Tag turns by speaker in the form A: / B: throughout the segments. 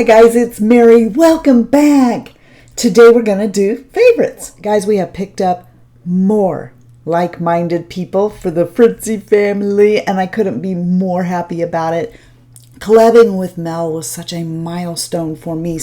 A: Hi guys, it's Mary. Welcome back. Today we're going to do favorites. Guys, we have picked up more like-minded people for the Fritzy family, and I couldn't be more happy about it. Collabing with Mel was such a milestone for me,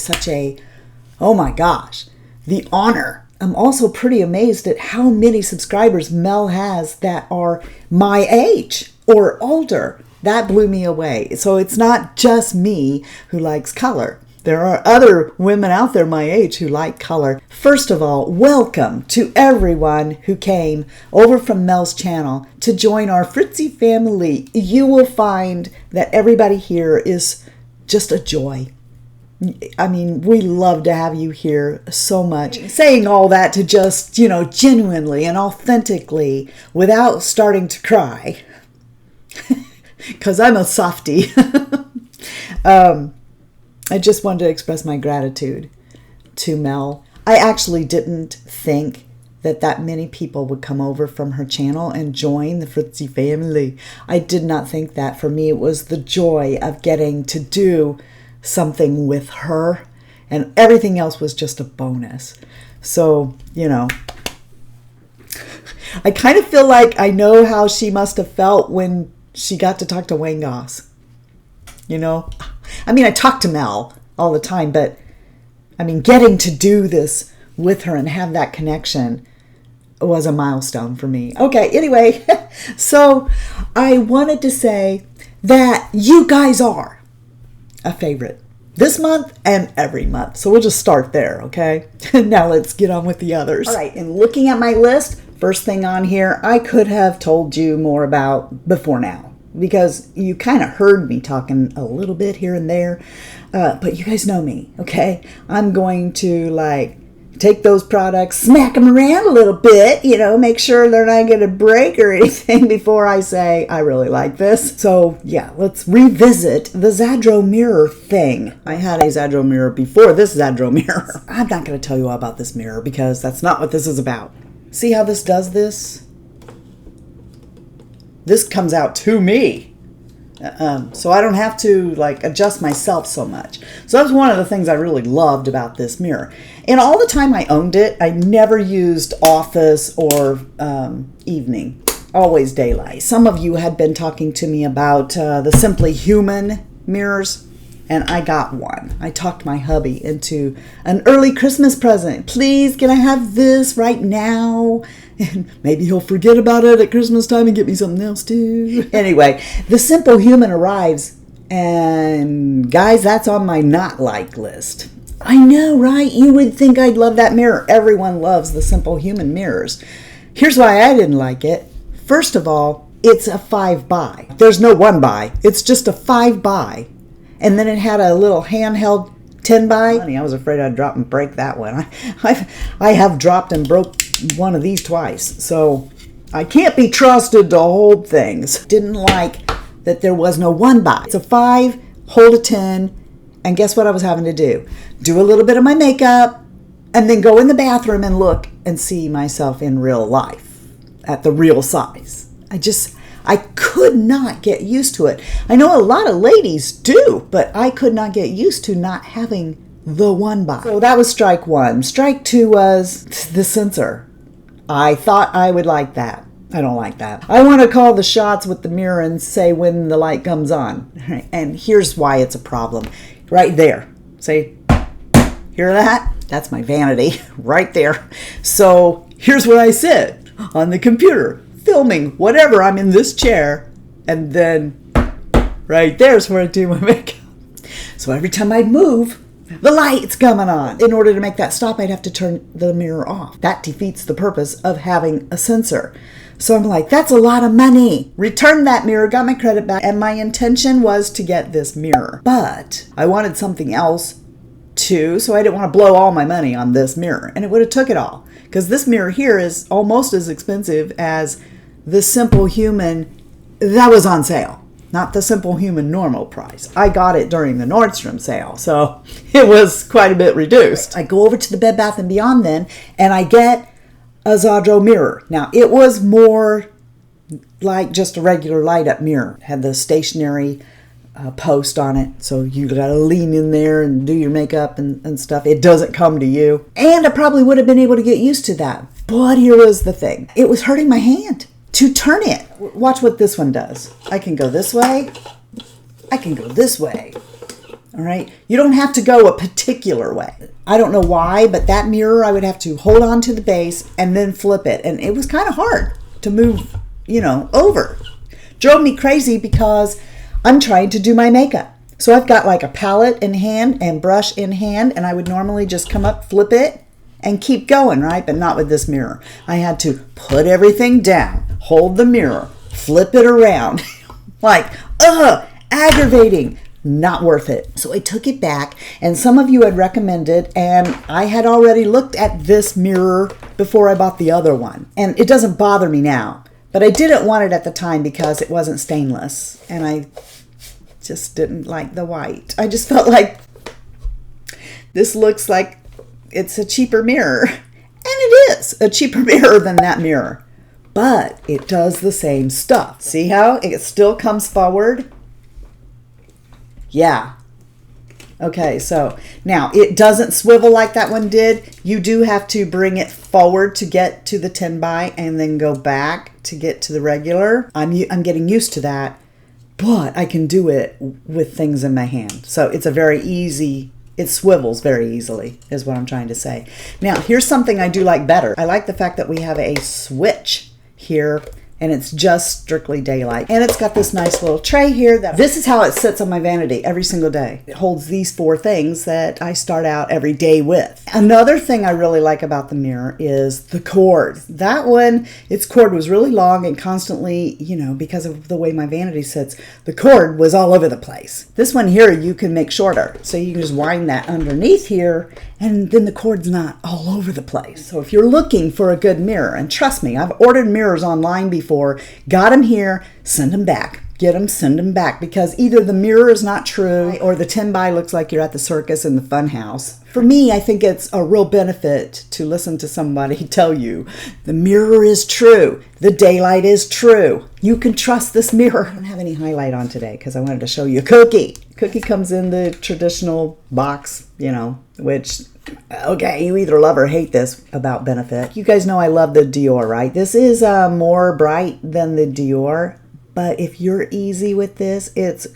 A: oh my gosh, the honor. I'm also pretty amazed at how many subscribers Mel has that are my age or older. That blew me away. So it's not just me who likes color. There are other women out there my age who like color. First of all, welcome to everyone who came over from Mel's channel to join our Fritzy family. You will find that everybody here is just a joy. I mean, we love to have you here so much. Saying all that to just, genuinely and authentically without starting to cry. Because I'm a softie. I just wanted to express my gratitude to Mel. I actually didn't think that many people would come over from her channel and join the Fritzy family. I did not think that. For me, it was the joy of getting to do something with her, and everything else was just a bonus. So, I kind of feel like I know how she must have felt when she got to talk to Wayne Goss. I mean, I talk to Mel all the time, but I mean, getting to do this with her and have that connection was a milestone for me. Okay, anyway, so I wanted to say that you guys are a favorite this month and every month. So we'll just start there, okay? Now let's get on with the others. All right, and looking at my list, first thing on here, I could have told you more about before now, because you kind of heard me talking a little bit here and there, but you guys know me, okay? I'm going to take those products, smack them around a little bit, make sure they're not going to break or anything before I say I really like this. So yeah, let's revisit the Zadro mirror thing. I had a Zadro mirror before this Zadro mirror. I'm not going to tell you all about this mirror because that's not what this is about. See how this does this? This comes out to me. So I don't have to adjust myself so much. So that was one of the things I really loved about this mirror. And all the time I owned it, I never used office or evening, always daylight. Some of you had been talking to me about the Simply Human mirrors, and I got one. I talked my hubby into an early Christmas present. Please, can I have this right now? And maybe he'll forget about it at Christmas time and get me something else too. Anyway, the Simple Human arrives, and guys, that's on my not like list. I know, right? You would think I'd love that mirror. Everyone loves the Simple Human mirrors. Here's why I didn't like it. First of all, it's a 5-buy. There's no 1-buy. It's just a 5-buy. And then it had a little handheld 10-buy. I was afraid I'd drop and break that one. I have dropped and broke one of these twice, so I can't be trusted to hold things. Didn't like that there was no 1-buy. It's a 5, hold a 10, and guess what I was having to do? Do a little bit of my makeup, and then go in the bathroom and look and see myself in real life at the real size. I could not get used to it. I know a lot of ladies do, but I could not get used to not having the 1-buy. So that was strike 1. Strike 2 was the sensor. I thought I would like that. I don't like that. I want to call the shots with the mirror and say when the light comes on. And here's why it's a problem. Right there. See? Hear that? That's my vanity right there. So here's where I sit on the computer, filming whatever. I'm in this chair, and then right there's where I do my makeup. So every time I'd move, the light's coming on. In order to make that stop, I'd have to turn the mirror off. That defeats the purpose of having a sensor. So I'm like, that's a lot of money. Returned that mirror, got my credit back, and my intention was to get this mirror. But I wanted something else too, so I didn't want to blow all my money on this mirror. And it would have took it all. Because this mirror here is almost as expensive as the Simple Human that was on sale. Not the Simple Human normal price. I got it during the Nordstrom sale, so it was quite a bit reduced. I go over to the Bed Bath & Beyond then, and I get a Zadro mirror. Now, it was more like just a regular light-up mirror. It had the stationary post on it, so you gotta lean in there and do your makeup and stuff. It doesn't come to you. And I probably would have been able to get used to that. But here was the thing. It was hurting my hand to turn it. Watch what this one does. I can go this way. I can go this way. All right. You don't have to go a particular way. I don't know why, but that mirror, I would have to hold on to the base and then flip it. And it was kind of hard to move, over. Drove me crazy because I'm trying to do my makeup. So I've got like a palette in hand and brush in hand, and I would normally just come up, flip it, and keep going, right? But not with this mirror. I had to put everything down, hold the mirror, flip it around. Like, aggravating. Not worth it. So I took it back, and some of you had recommended, and I had already looked at this mirror before I bought the other one. And it doesn't bother me now. But I didn't want it at the time because it wasn't stainless, and I just didn't like the white. I just felt like this looks like it's a cheaper mirror. And it is a cheaper mirror than that mirror. But it does the same stuff. See how it still comes forward? Yeah. Okay, so now it doesn't swivel like that one did. You do have to bring it forward to get to the 10 by and then go back to get to the regular. I'm getting used to that, but I can do it with things in my hand. So it's a very easy, it swivels very easily is what I'm trying to say. Now, here's something I do like better. I like the fact that we have a switch here, and it's just strictly daylight. And it's got this nice little tray here. This is how it sits on my vanity every single day. It holds these 4 things that I start out every day with. Another thing I really like about the mirror is the cord. That one, its cord was really long and constantly, because of the way my vanity sits, the cord was all over the place. This one here, you can make shorter. So you can just wind that underneath here, and then the cord's not all over the place. So if you're looking for a good mirror, and trust me, I've ordered mirrors online before, got them here, send them back. Get them, send them back, because either the mirror is not true or the 10 by looks like you're at the circus in the fun house. For me, I think it's a real benefit to listen to somebody tell you the mirror is true, the daylight is true. You can trust this mirror. I don't have any highlight on today because I wanted to show you a cookie. Cookie comes in the traditional box, which, okay, you either love or hate this about Benefit. You guys know I love the Dior, right? This is more bright than the Dior. But if you're easy with this, it's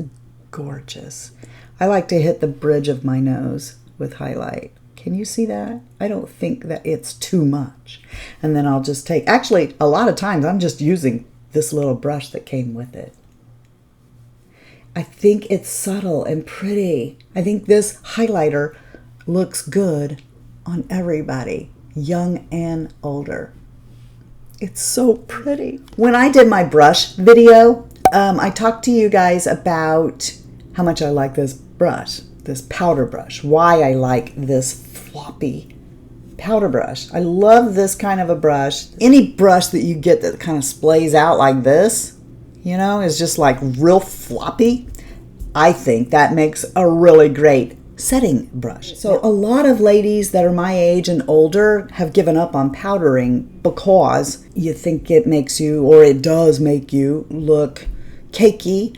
A: gorgeous. I like to hit the bridge of my nose with highlight. Can you see that? I don't think that it's too much. And then I'll just take, actually, a lot of times I'm just using this little brush that came with it. I think it's subtle and pretty. I think this highlighter looks good on everybody, young and older. It's so pretty. When I did my brush video, I talked to you guys about how much I like this brush, this powder brush, why I like this floppy powder brush. I love this kind of a brush. Any brush that you get that kind of splays out like this, is just like real floppy. I think that makes a really great setting brush. So a lot of ladies that are my age and older have given up on powdering because you think it makes you, or it does make you, look cakey,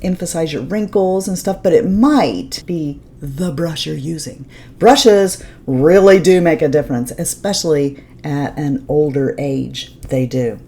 A: emphasize your wrinkles and stuff, but it might be the brush you're using. Brushes really do make a difference, especially at an older age. They do.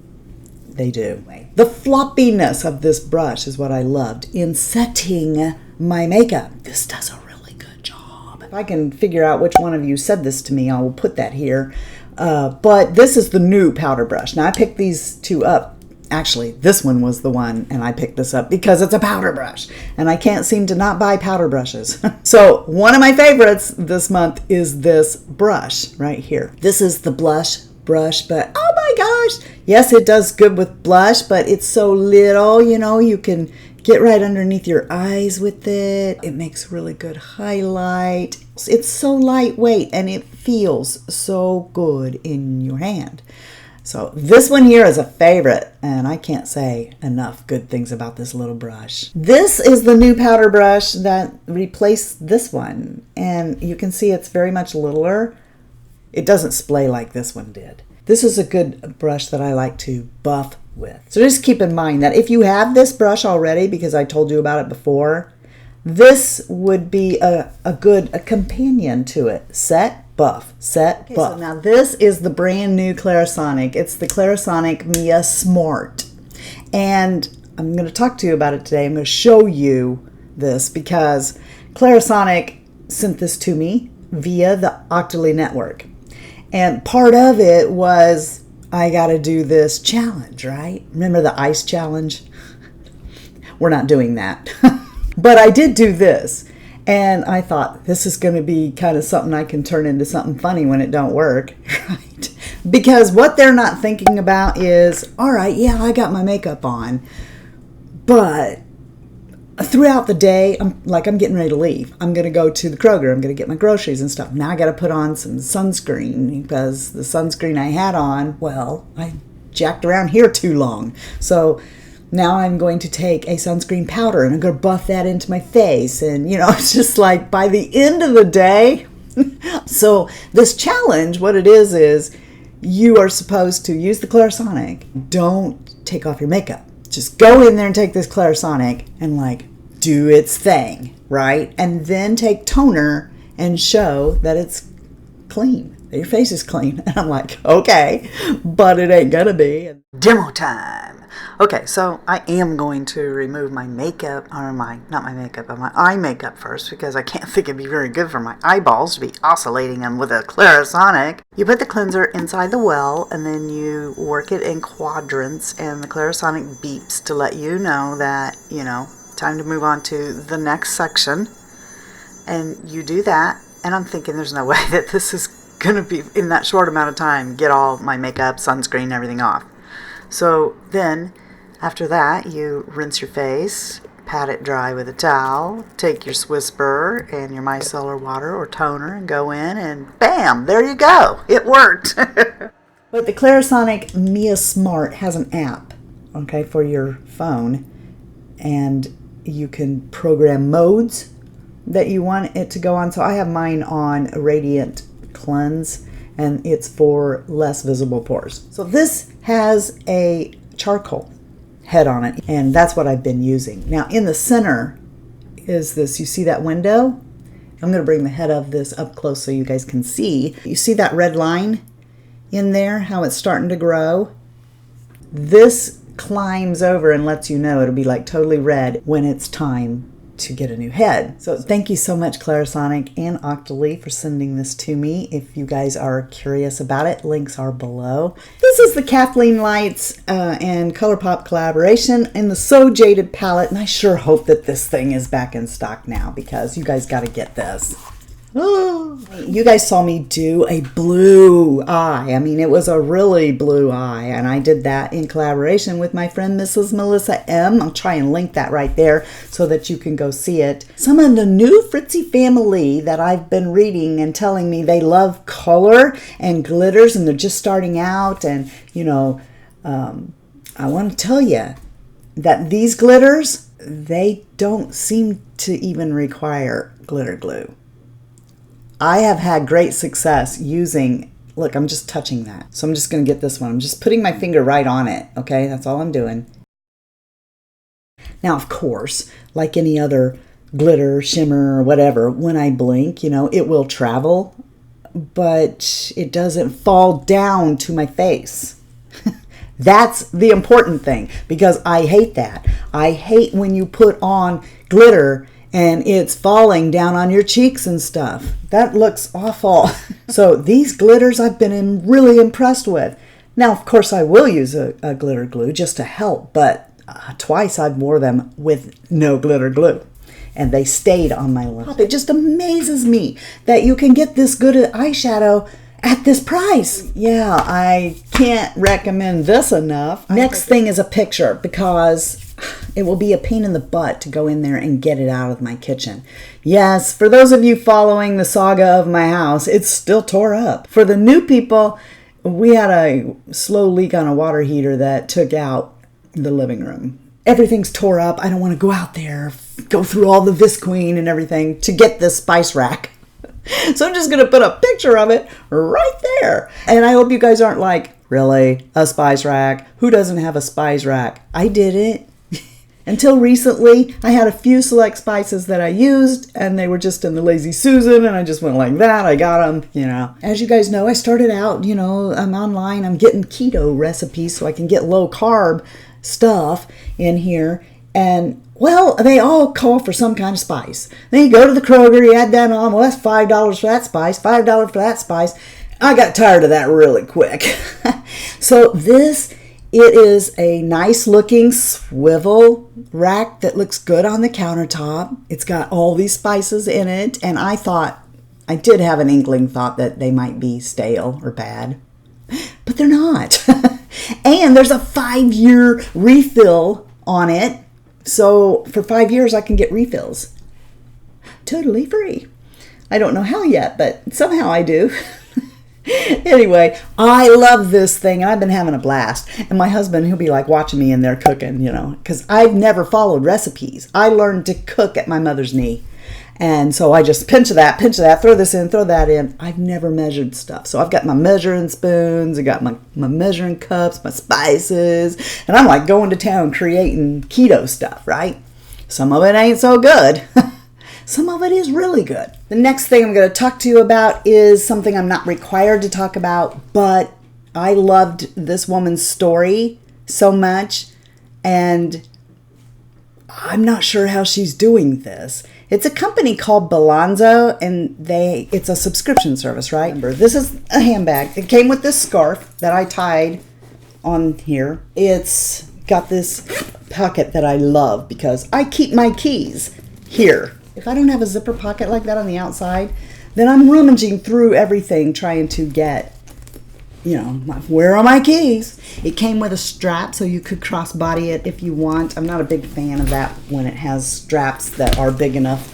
A: They do. The floppiness of this brush is what I loved in setting my makeup. This does a really good job. If I can figure out which one of you said this to me, I will put that here. But this is the new powder brush. Now I picked these 2 up. Actually, this one was the one, and I picked this up because it's a powder brush. And I can't seem to not buy powder brushes. So one of my favorites this month is this brush right here. This is the blush brush, but oh my gosh, yes, it does good with blush, but it's so little, you can get right underneath your eyes with it. It makes really good highlight. It's so lightweight and it feels so good in your hand. So this one here is a favorite, and I can't say enough good things about this little brush. This is the new powder brush that replaced this one, and you can see it's very much littler. It doesn't splay like this one did. This is a good brush that I like to buff with. So just keep in mind that if you have this brush already, because I told you about it before, this would be a companion to it. Set, buff, set, buff. So now this is the brand new Clarisonic. It's the Clarisonic Mia Smart. And I'm going to talk to you about it today. I'm going to show you this because Clarisonic sent this to me via the Absolue network. And part of it was I got to do this challenge, right? Remember the ice challenge? We're not doing that. But I did do this. And I thought this is going to be kind of something I can turn into something funny when it don't work, right? Because what they're not thinking about is, all right, yeah, I got my makeup on, but throughout the day, I'm getting ready to leave. I'm going to go to the Kroger. I'm going to get my groceries and stuff. Now I got to put on some sunscreen because the sunscreen I had on, well, I jacked around here too long. So now I'm going to take a sunscreen powder and I'm going to buff that into my face. And, you know, it's just like by the end of the day. So this challenge, what it is you are supposed to use the Clarisonic. Don't take off your makeup. Just go in there and take this Clarisonic and like do its thing, right? And then take toner and show that it's clean, that your face is clean. And I'm like, okay, but it ain't gonna be. Demo time. Okay, so I am going to remove my makeup, or not my makeup, but my eye makeup first, because I can't think it'd be very good for my eyeballs to be oscillating them with a Clarisonic. You put the cleanser inside the well, and then you work it in quadrants, and the Clarisonic beeps to let you know that, you know, time to move on to the next section. And you do that, and I'm thinking there's no way that this is going to be, in that short amount of time, get all my makeup, sunscreen, everything off. So then, after that, you rinse your face, pat it dry with a towel, take your Whisper and your micellar water or toner and go in and bam, there you go. It worked. But the Clarisonic Mia Smart has an app, okay, for your phone, and you can program modes that you want it to go on. So I have mine on Radiant Cleanse, and it's for less visible pores. So this has a charcoal head on it, and that's what I've been using. Now in the center is this, you see that window? I'm going to bring the head of this up close so you guys can see. You see that red line in there, how it's starting to grow? This climbs over and lets you know it'll be like totally red when it's time to get a new head. So thank you so much, Clarisonic and Octoly, for sending this to me. If you guys are curious about it, links are below. This is the Kathleen Lights and ColourPop collaboration in the So Jaded palette, and I sure hope that this thing is back in stock now because you guys got to get this. Oh, you guys saw me do a blue eye. I mean, it was a really blue eye, and I did that in collaboration with my friend Mrs. Melissa M. I'll try and link that right there so that you can go see it. Some of the new Fritzy family that I've been reading and telling me they love color and glitters, and they're just starting out, and you know, I want to tell you that these glitters, they don't seem to even require glitter glue. I have had great success using, look, I'm just touching that. So I'm just going to get this one. I'm just putting my finger right on it. Okay, that's all I'm doing. Now, of course, like any other glitter, shimmer, or whatever, when I blink, you know, it will travel, but it doesn't fall down to my face. That's the important thing, because I hate that. I hate when you put on glitter and it's falling down on your cheeks and stuff. That looks awful. So these glitters I've been really impressed with. Now, of course, I will use a glitter glue just to help, but twice I've wore them with no glitter glue, and they stayed on my lip. It just amazes me that you can get this good eyeshadow at this price. Yeah, I can't recommend this enough. Next thing is a picture, because it will be a pain in the butt to go in there and get it out of my kitchen. Yes, for those of you following the saga of my house, it's still tore up. For the new people, we had a slow leak on a water heater that took out the living room. Everything's tore up. I don't want to go out there, go through all the Visqueen and everything to get this spice rack. So I'm just going to put a picture of it right there. And I hope you guys aren't like, Really? A spice rack? Who doesn't have a spice rack? I didn't. Until recently, I had a few select spices that I used, and they were just in the Lazy Susan, and I just went like that. I got them, you know. As you guys know, I started out, you know, I'm online. I'm getting keto recipes so I can get low carb stuff in here. And, well, they all call for some kind of spice. Then you go to the Kroger, you add that on. Well, that's $5 for that spice, $5 for that spice. I got tired of that really quick. So it is a nice looking swivel rack that looks good on the countertop. It's got all these spices in it, and I did have an inkling thought that they might be stale or bad, but they're not. And there's a 5-year refill on it, so for 5 years I can get refills totally free. I don't know how yet, but somehow I do. Anyway, I love this thing, and I've been having a blast. And my husband, he'll be like watching me in there cooking, you know, because I've never followed recipes. I learned to cook at my mother's knee. And so I just pinch of that, throw this in, throw that in. I've never measured stuff. So I've got my measuring spoons, I got my measuring cups, my spices, and I'm like going to town creating keto stuff, right? Some of it ain't so good. Some of it is really good. The next thing I'm going to talk to you about is something I'm not required to talk about, but I loved this woman's story so much, and I'm not sure how she's doing this. It's a company called Balanza, and it's a subscription service, right? Remember, this is a handbag. It came with this scarf that I tied on here. It's got this pocket that I love because I keep my keys here. If I don't have a zipper pocket like that on the outside, then I'm rummaging through everything trying to get, you know, where are my keys? It came with a strap so you could crossbody it if you want. I'm not a big fan of that when it has straps that are big enough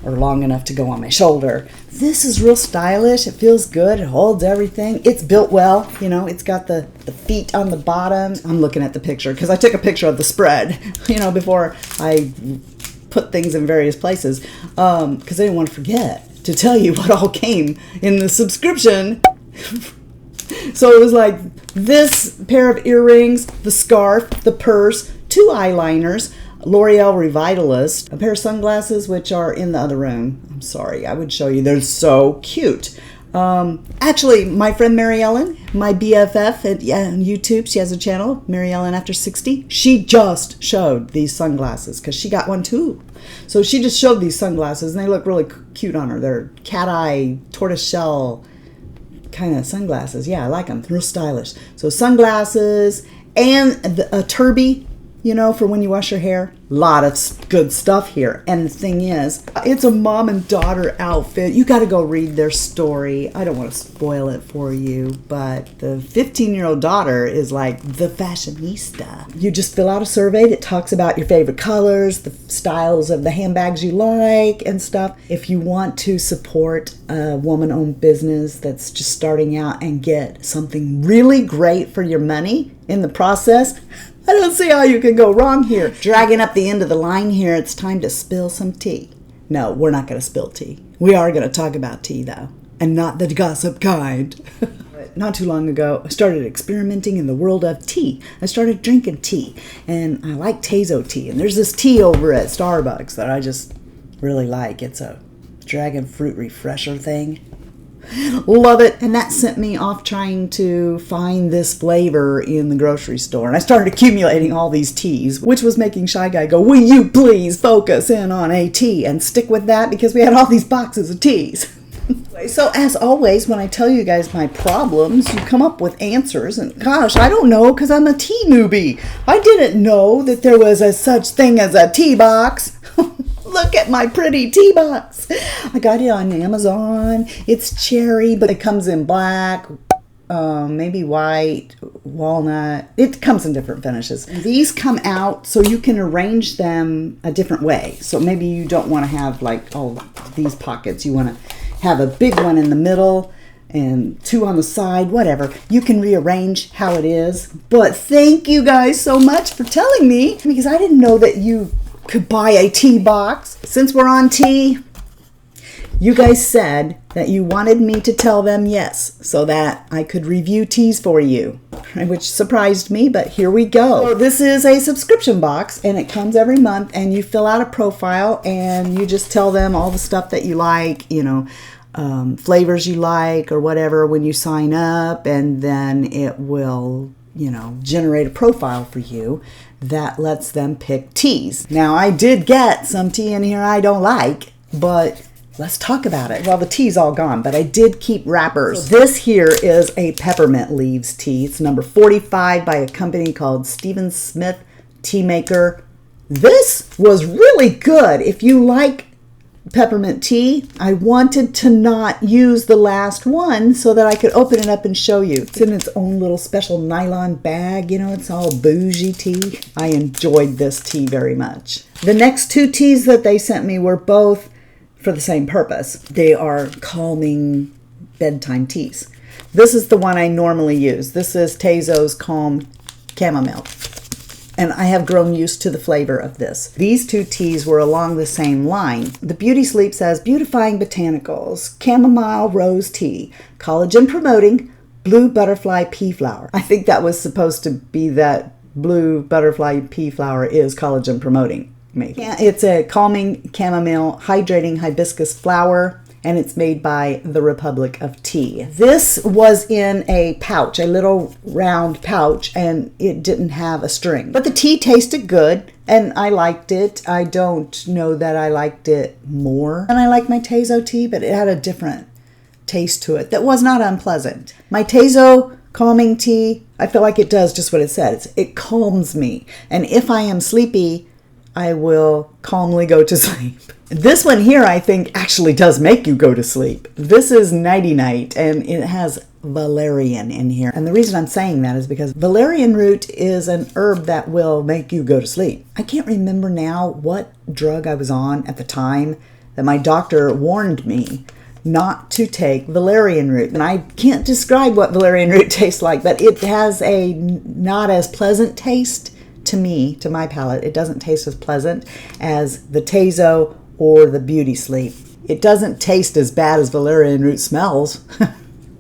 A: or long enough to go on my shoulder. This is real stylish. It feels good. It holds everything. It's built well. You know, it's got the feet on the bottom. I'm looking at the picture because I took a picture of the spread, you know, before I put things in various places because I didn't want to forget to tell you what all came in the subscription. So it was like this pair of earrings, the scarf, the purse, 2 eyeliners, L'Oreal Revitalist, a pair of sunglasses, which are in the other room. I'm sorry, I would show you. They're so cute. Actually, my friend Mary Ellen, my BFF on YouTube, she has a channel, Mary Ellen After 60. She just showed these sunglasses because she got one too. So she just showed these sunglasses, and they look really cute on her. They're cat eye, tortoise shell kind of sunglasses. Yeah, I like them. Real stylish. So sunglasses and a turby, you know, for when you wash your hair. A lot of good stuff here. And the thing is, it's a mom and daughter outfit. You got to go read their story. I don't want to spoil it for you, but the 15-year-old daughter is like the fashionista. You just fill out a survey that talks about your favorite colors, the styles of the handbags you like and stuff. If you want to support a woman-owned business that's just starting out and get something really great for your money in the process, I don't see how you can go wrong here. Dragging up the end of the line here, it's time to spill some tea. No, we're not going to spill tea. We are going to talk about tea, though, and not the gossip kind. Not too long ago, I started experimenting in the world of tea. I started drinking tea, and I like Tezo tea. And there's this tea over at Starbucks that I just really like. It's a dragon fruit refresher thing. Love it. And that sent me off trying to find this flavor in the grocery store. And I started accumulating all these teas, which was making Shy Guy go, will you please focus in on a tea and stick with that, because we had all these boxes of teas. So as always, when I tell you guys my problems, you come up with answers. And gosh, I don't know, because I'm a tea newbie. I didn't know that there was a such thing as a tea box. Look at my pretty tea box. I got it on Amazon. It's cherry, but it comes in black, maybe white, walnut. It comes in different finishes. These come out so you can arrange them a different way. So maybe you don't want to have like all these pockets. You want to have a big one in the middle and 2 on the side, whatever. You can rearrange how it is. But thank you guys so much for telling me, because I didn't know that you could buy a tea box. Since we're on tea, You guys said that you wanted me to tell them yes, so that I could review teas for you, which surprised me, but here we go. So this is a subscription box, and it comes every month, and you fill out a profile, and you just tell them all the stuff that you like, you know, flavors you like or whatever when you sign up, and then it will, you know, generate a profile for you that lets them pick teas. Now, I did get some tea in here I don't like, but let's talk about it. Well, the tea's all gone, but I did keep wrappers. So this here is a peppermint leaves tea. It's number 45 by a company called Stephen Smith Tea Maker. This was really good. If you like peppermint tea, I wanted to not use the last one so that I could open it up and show you. It's in its own little special nylon bag, you know, it's all bougie tea. I enjoyed this tea very much. The next two teas that they sent me were both for the same purpose. They are calming bedtime teas. This is the one I normally use. This is Teizo's Calm Chamomile. And I have grown used to the flavor of this. These two teas were along the same line. The Beauty Sleep says, beautifying botanicals, chamomile rose tea, collagen promoting, blue butterfly pea flower. I think that was supposed to be that blue butterfly pea flower is collagen promoting. Maybe. Yeah, it's a calming chamomile hydrating hibiscus flower, and it's made by the Republic of Tea. This was in a pouch, a little round pouch, and it didn't have a string. But the tea tasted good, and I liked it. I don't know that I liked it more than I like my Teizo tea, but it had a different taste to it that was not unpleasant. My Teizo calming tea, I feel like it does just what it says. It calms me, and if I am sleepy, I will calmly go to sleep. This one here, I think, actually does make you go to sleep. This is Nighty Night, and it has valerian in here. And the reason I'm saying that is because valerian root is an herb that will make you go to sleep. I can't remember now what drug I was on at the time that my doctor warned me not to take valerian root. And I can't describe what valerian root tastes like, but it has a not as pleasant taste to me, to my palate. It doesn't taste as pleasant as the Teizo or the Beauty Sleep. It doesn't taste as bad as valerian root smells.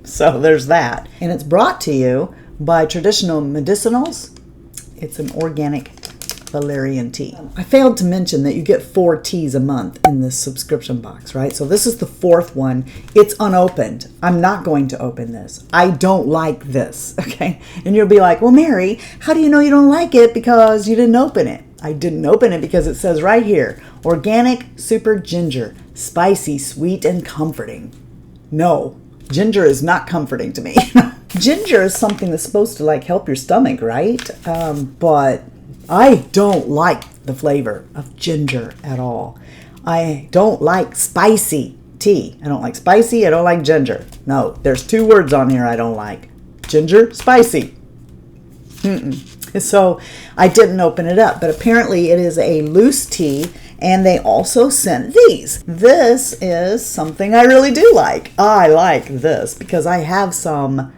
A: So there's that. And it's brought to you by Traditional Medicinals. It's an organic valerian tea. I failed to mention that you get 4 teas a month in this subscription box, right? So this is the 4th one. It's unopened. I'm not going to open this. I don't like this, okay? And you'll be like, well, Mary, how do you know you don't like it because you didn't open it? I didn't open it because it says right here, organic super ginger, spicy, sweet, and comforting. No, ginger is not comforting to me. Ginger is something that's supposed to like help your stomach, right? But I don't like the flavor of ginger at all. I don't like spicy tea. I don't like spicy. I don't like ginger. No, there's 2 words on here I don't like. Ginger, spicy. So I didn't open it up, but apparently it is a loose tea, and they also sent these. This is something I really do like. I like this because I have some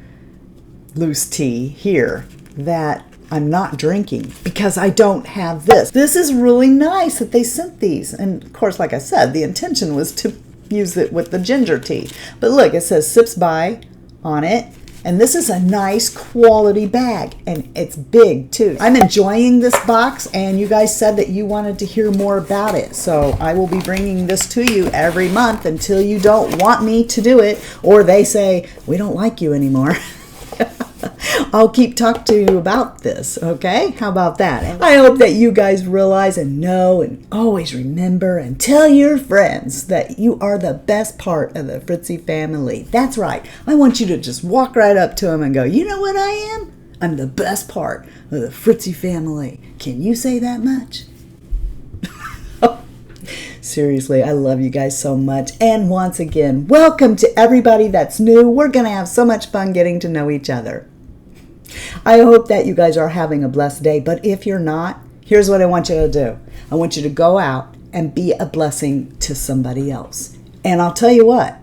A: loose tea here that I'm not drinking because I don't have this. This is really nice that they sent these. And of course, like I said, the intention was to use it with the ginger tea. But look, it says Sips By on it. And this is a nice quality bag, and it's big too. I'm enjoying this box, and you guys said that you wanted to hear more about it. So I will be bringing this to you every month until you don't want me to do it, or they say, we don't like you anymore. I'll keep talking to you about this, okay? How about that? And I hope that you guys realize and know and always remember and tell your friends that you are the best part of the Fritzy family. That's right. I want you to just walk right up to them and go, you know what I am? I'm the best part of the Fritzy family. Can you say that much? Seriously, I love you guys so much. And once again, welcome to everybody that's new. We're going to have so much fun getting to know each other. I hope that you guys are having a blessed day. But if you're not, here's what I want you to do. I want you to go out and be a blessing to somebody else. And I'll tell you what,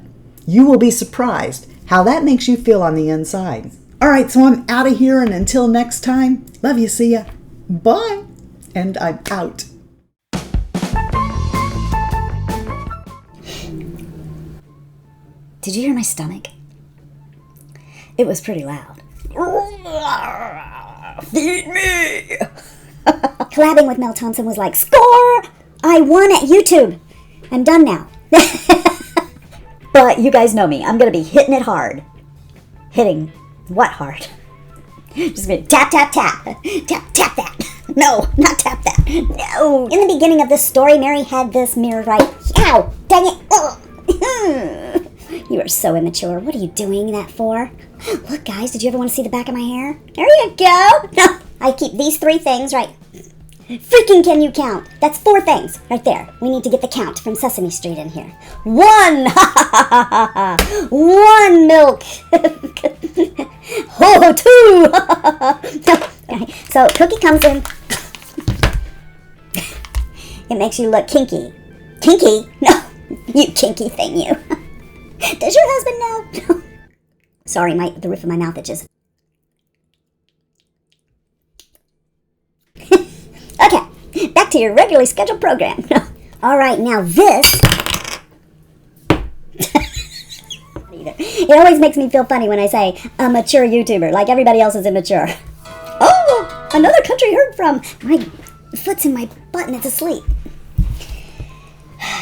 A: you will be surprised how that makes you feel on the inside. All right, so I'm out of here. And until next time, love you. See ya. Bye. And I'm out.
B: Did you hear my stomach? It was pretty loud. Feed me! Collabing with Mel Thompson was like, score! I won at YouTube. I'm done now. But you guys know me. I'm going to be hitting it hard. Hitting what hard? Just gonna tap, tap, tap. Tap, tap that. No, not tap that. No. In the beginning of this story, Mary had this mirror right. Ow! Dang it! Oh. You are so immature. What are you doing that for? Look, guys, did you ever want to see the back of my hair? There you go. No, I keep these 3 things right. Freaking can you count? That's 4 things right there. We need to get the count from Sesame Street in here. 1! 1 milk. Oh, 2. So Cookie comes in. It makes you look kinky. Kinky? No, you kinky thing, you. Does your husband know? Sorry, the roof of my mouth itches. Okay, back to your regularly scheduled program. All right, now this. It always makes me feel funny when I say a mature YouTuber, like everybody else is immature. Oh, another country heard from. My foot's in my butt and it's asleep.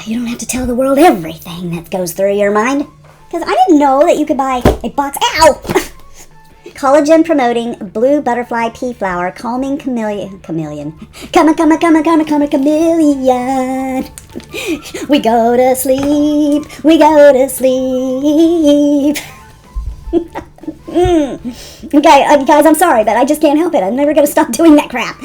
B: You don't have to tell the world everything that goes through your mind. Because I didn't know that you could buy a box. Ow! Collagen promoting blue butterfly pea flower calming chameleon. Chameleon. We go to sleep. We go to sleep. Okay, guys, I'm sorry, but I just can't help it. I'm never going to stop doing that crap.